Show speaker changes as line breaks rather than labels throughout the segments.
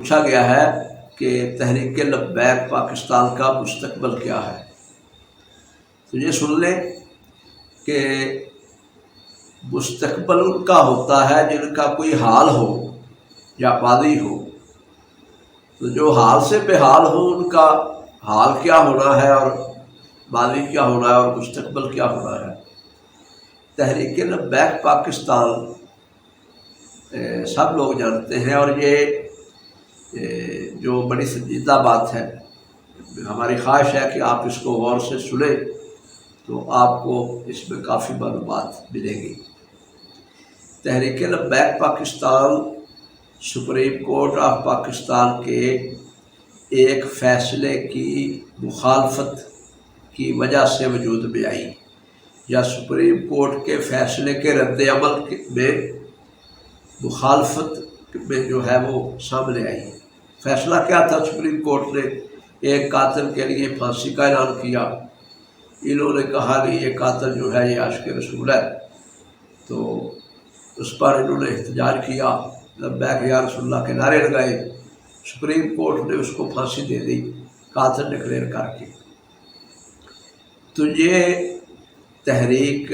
پوچھا گیا ہے کہ تحریک لبیک پاکستان کا مستقبل کیا ہے، تو یہ سن لیں کہ مستقبل ان کا ہوتا ہے جن کا کوئی حال ہو یا ماضی ہو۔ تو جو حال سے بے حال ہو ان کا حال کیا ہونا ہے اور ماضی کیا ہونا ہے اور مستقبل کیا ہونا ہے۔ تحریک لبیک پاکستان سب لوگ جانتے ہیں، اور یہ جو بڑی سنجیدہ بات ہے، ہماری خواہش ہے کہ آپ اس کو غور سے سنیں تو آپ کو اس میں کافی معلومات ملے گی۔ Tehreek Labbaik Pakistan supreme court of Pakistan کے ایک فیصلے کی مخالفت کی وجہ سے وجود میں آئی، یا سپریم کورٹ کے فیصلے کے رد عمل میں مخالفت میں جو ہے وہ سامنے آئی۔ فیصلہ کیا تھا؟ سپریم کورٹ نے ایک قاتل کے لیے پھانسی کا اعلان کیا۔ انہوں نے کہا کہ یہ قاتل جو ہے یہ عاشق رسول ہے، تو اس پر انہوں نے احتجاج کیا، لبیک یا رسول اللہ کے نعرے لگائے۔ سپریم کورٹ نے اس کو پھانسی دے دی قاتل ڈکلیئر کر کے۔ تو یہ تحریک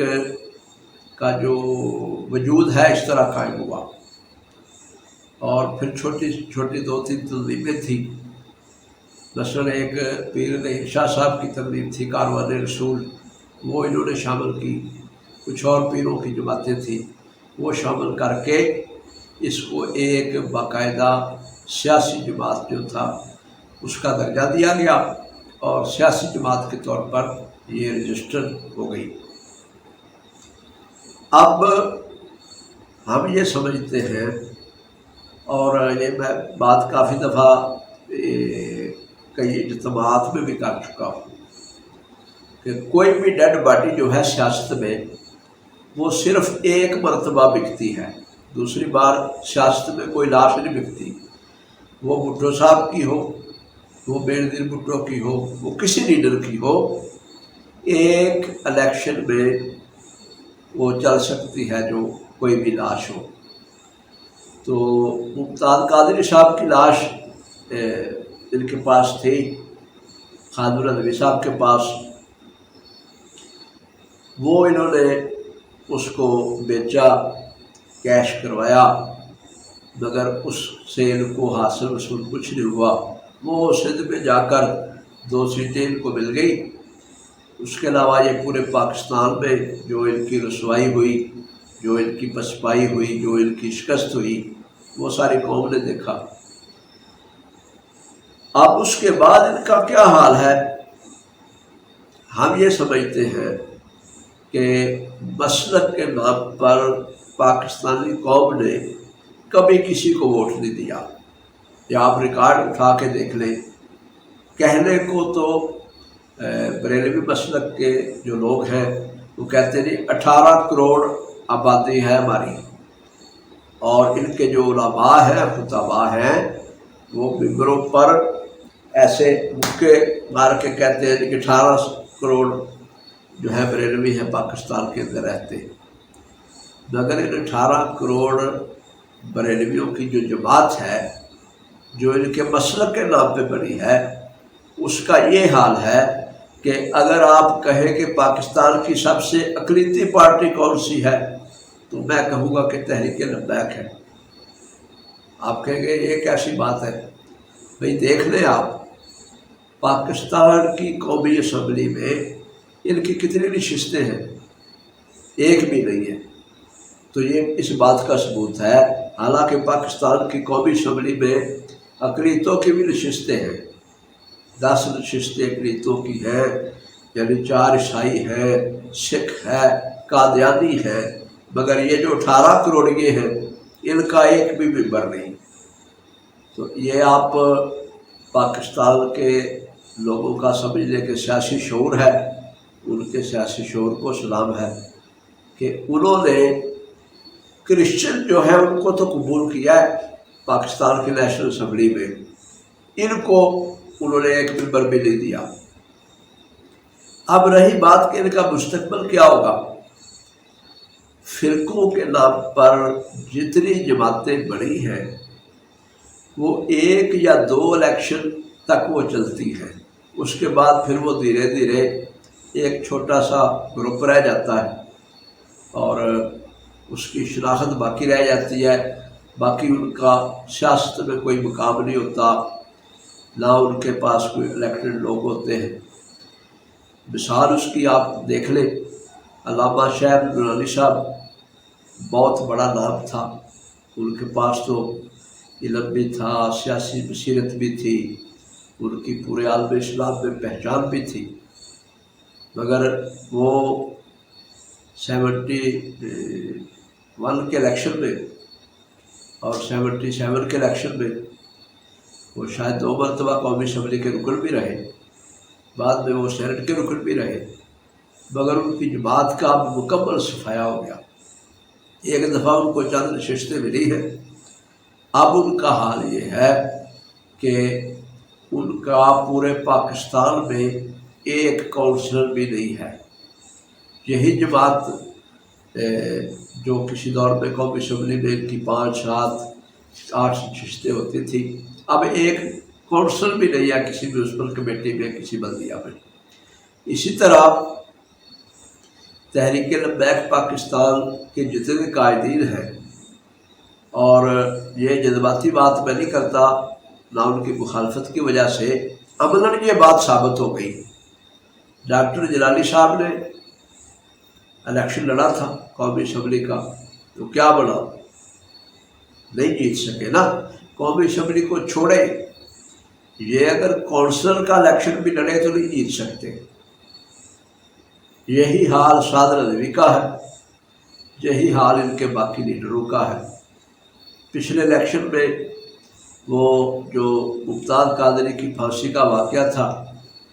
کا جو وجود ہے اس طرح قائم ہوا، اور پھر چھوٹی چھوٹی دو تین تنظیمیں تھیں۔ مثلا ایک پیر شاہ صاحب کی تنظیم تھی کاروان رسول، وہ انہوں نے شامل کی۔ کچھ اور پیروں کی جماعتیں تھیں، وہ شامل کر کے اس کو ایک باقاعدہ سیاسی جماعت جو تھا اس کا درجہ دیا گیا، اور سیاسی جماعت کے طور پر یہ رجسٹر ہو گئی۔ اب ہم یہ سمجھتے ہیں، اور یہ میں بات کافی دفعہ کئی اجتماعات میں بھی کر چکا ہوں، کہ کوئی بھی ڈیڈ باڈی جو ہے سیاست میں وہ صرف ایک مرتبہ بکتی ہے، دوسری بار سیاست میں کوئی لاش نہیں بکتی۔ وہ بھٹو صاحب کی ہو، وہ بینظیر بھٹو کی ہو، وہ کسی لیڈر کی ہو، ایک الیکشن میں وہ چل سکتی ہے جو کوئی بھی لاش ہو۔ تو ممتاز قادری صاحب کی لاش ان کے پاس تھی، خادم النبی صاحب کے پاس، وہ انہوں نے اس کو بیچا، کیش کروایا، مگر اس سے ان کو حاصل وصول کچھ نہیں ہوا۔ وہ سندھ میں جا کر 2 سیٹیں ان کو مل گئی۔ اس کے علاوہ یہ پورے پاکستان میں جو ان کی رسوائی ہوئی، جو ان کی پسپائی ہوئی، جو ان کی شکست ہوئی، وہ ساری قوم نے دیکھا۔ اب اس کے بعد ان کا کیا حال ہے؟ ہم یہ سمجھتے ہیں کہ مسلک کے نام پر پاکستانی قوم نے کبھی کسی کو ووٹ نہیں دیا۔ یا آپ ریکارڈ اٹھا کے دیکھ لیں، کہنے کو تو بریلوی مسلک کے جو لوگ ہیں وہ کہتے ہیں 18 کروڑ آبادی ہے ہماری، اور ان کے جو علماء ہیں، خطباء ہیں، وہ ممبروں پر ایسے مکے مار کے کہتے ہیں کہ 18 کروڑ جو ہے بریلوی ہے پاکستان کے اندر رہتے ہیں۔ مگر ان 18 کروڑ بریلویوں کی جو جماعت ہے، جو ان کے مسلک کے نام پہ بنی ہے، اس کا یہ حال ہے کہ اگر آپ کہیں کہ پاکستان کی سب سے اقلیتی پارٹی کون سی ہے، تو میں کہوں گا کہ تحریک لبیک ہے۔ آپ کہیں گے یہ کیسی بات ہے؟ بھئی دیکھ لیں آپ، پاکستان کی قومی اسمبلی میں ان کی کتنی نشستیں ہیں؟ ایک بھی نہیں ہے۔ تو یہ اس بات کا ثبوت ہے، حالانکہ پاکستان کی قومی اسمبلی میں اقلیتوں کی بھی نشستیں ہیں، 10 نشستیں اقلیتوں کی ہیں، یعنی 4 عیسائی ہیں، سکھ ہے، قادیانی ہے، مگر یہ جو 18 کروڑیے ہیں ان کا ایک بھی ممبر نہیں۔ تو یہ آپ پاکستان کے لوگوں کا سمجھ لیں کہ سیاسی شعور ہے، ان کے سیاسی شعور کو سلام ہے کہ انہوں نے کرسچن جو ہے ان کو تو قبول کیا ہے پاکستان کی نیشنل اسمبلی میں، ان کو انہوں نے ایک ممبر بھی نہیں دیا۔ اب رہی بات کہ ان کا مستقبل کیا ہوگا۔ فرقوں کے نام پر جتنی جماعتیں بڑی ہیں وہ 1 یا 2 الیکشن تک وہ چلتی ہے، اس کے بعد پھر وہ دھیرے دھیرے ایک چھوٹا سا گروپ رہ جاتا ہے اور اس کی شناخت باقی رہ جاتی ہے، باقی ان کا سیاست میں کوئی مقام نہیں ہوتا، نہ ان کے پاس کوئی الیکٹڈ لوگ ہوتے ہیں۔ مثال اس کی آپ دیکھ لیں، علامہ شاہ نورانی صاحب بہت بڑا نام تھا، ان کے پاس تو علم بھی تھا، سیاسی بصیرت بھی تھی، ان کی پورے عالم اسلام میں پہچان بھی تھی، مگر وہ 71 کے الیکشن میں اور 77 کے الیکشن میں وہ شاید 2 مرتبہ قومی اسمبلی کے رکن بھی رہے، بعد میں وہ سینٹ کے رکن بھی رہے، مگر ان کی جماعت کا مکمل صفایا ہو گیا۔ ایک دفعہ ان کو چند نشستیں ملی ہیں، اب ان کا حال یہ ہے کہ ان کا پورے پاکستان میں ایک کونسلر بھی نہیں ہے۔ یہی جماعت جو کسی دور میں قومی اسمبلی میں ان کی 5 7 8 نشستیں ہوتی تھی، اب ایک کونسل بھی نہیں ہے کسی میونسپل کمیٹی میں، کسی بلدیہ میں۔ اسی طرح تحریک لبیک پاکستان کے جتنے قائدین ہیں، اور یہ جذباتی بات میں نہیں کرتا، نہ ان کی مخالفت کی وجہ سے، عملاً یہ بات ثابت ہو گئی۔ ڈاکٹر جلالی صاحب نے الیکشن لڑا تھا قومی اسمبلی کا، تو کیا بنا؟ نہیں جیت سکے نا۔ قومی اسمبلی کو چھوڑے، یہ اگر کونسلر کا الیکشن بھی لڑے تو نہیں جیت سکتے۔ یہی حال سعد رضوی کا ہے، یہی حال ان کے باقی لیڈروں کا ہے۔ پچھلے الیکشن میں وہ جو ممتاز قادری کی پھانسی کا واقعہ تھا،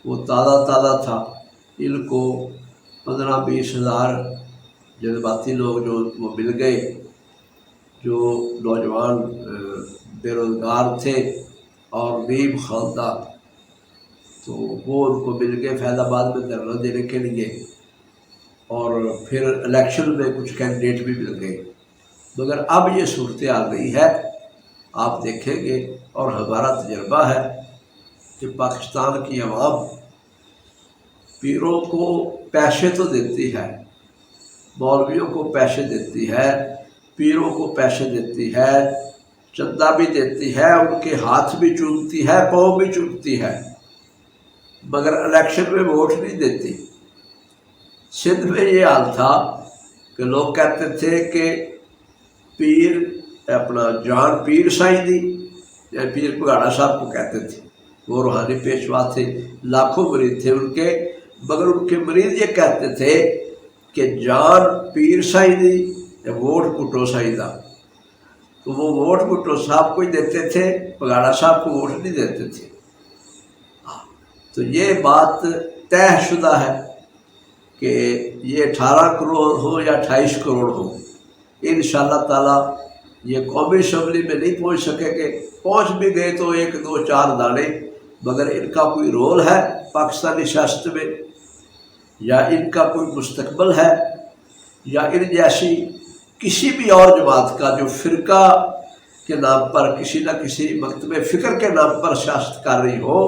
وہ تازہ تھا، ان کو 15-20 ہزار جذباتی لوگ جو وہ مل گئے، جو نوجوان بے روزگار تھے اور غریب خاندان، تو وہ ان کو مل گئے فیض آباد میں دھرنا دینے کے لیے، اور پھر الیکشن میں کچھ کینڈیڈیٹ بھی مل گئے۔ مگر اب یہ صورت آ گئی ہے، آپ دیکھیں گے، اور ہمارا تجربہ ہے کہ پاکستان کی عوام پیروں کو پیسے تو دیتی ہے، مولویوں کو پیسے دیتی ہے، پیروں کو پیسے دیتی ہے، چندہ بھی دیتی ہے، ان کے ہاتھ بھی چومتی ہے، پاؤں بھی چومتی ہے، مگر الیکشن میں ووٹ نہیں دیتی۔ سندھ میں یہ حال تھا کہ لوگ کہتے تھے کہ پیر اپنا جان پیر سائیں دی، یا پیر پگاڑا صاحب کو کہتے تھے، وہ روحانی پیشوا تھے، لاکھوں مرید تھے ان کے، مگر ان کے مرید یہ کہتے تھے کہ جان پیر سائیں دی یا ووٹ بھٹو سائیں دا۔ تو وہ ووٹ بھٹو صاحب کو ہی دیتے تھے، پگاڑا صاحب کو ووٹ نہیں دیتے تھے۔ تو یہ بات طے شدہ ہے کہ یہ 18 کروڑ ہو یا 28 کروڑ ہو، انشاءاللہ تعالیٰ یہ قومی اسمبلی میں نہیں پہنچ سکے گے، پہنچ بھی گئے تو 1 2 4 دانے، مگر ان کا کوئی رول ہے پاکستانی سیاست میں، یا ان کا کوئی مستقبل ہے، یا ان جیسی کسی بھی اور جماعت کا جو فرقہ کے نام پر کسی نہ کسی مکتب فکر کے نام پر سیاست کر رہی ہو۔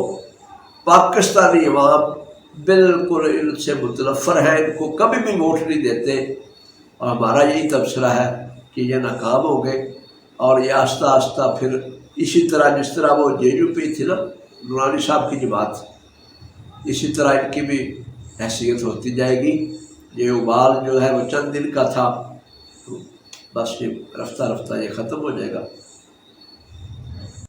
پاکستانی عوام بالکل ان سے متنفر ہے، ان کو کبھی بھی ووٹ نہیں دیتے، اور ہمارا یہی تبصرہ ہے کہ یہ ناکام ہو گئے، اور یہ آہستہ آہستہ پھر اسی طرح جس طرح وہ JUP تھی نا نورانی صاحب کی جماعت، اسی طرح ان کی بھی حیثیت ہوتی جائے گی۔ یہ ابال جو ہے وہ چند دن کا تھا، تو بس یہ رفتہ رفتہ یہ ختم ہو جائے گا۔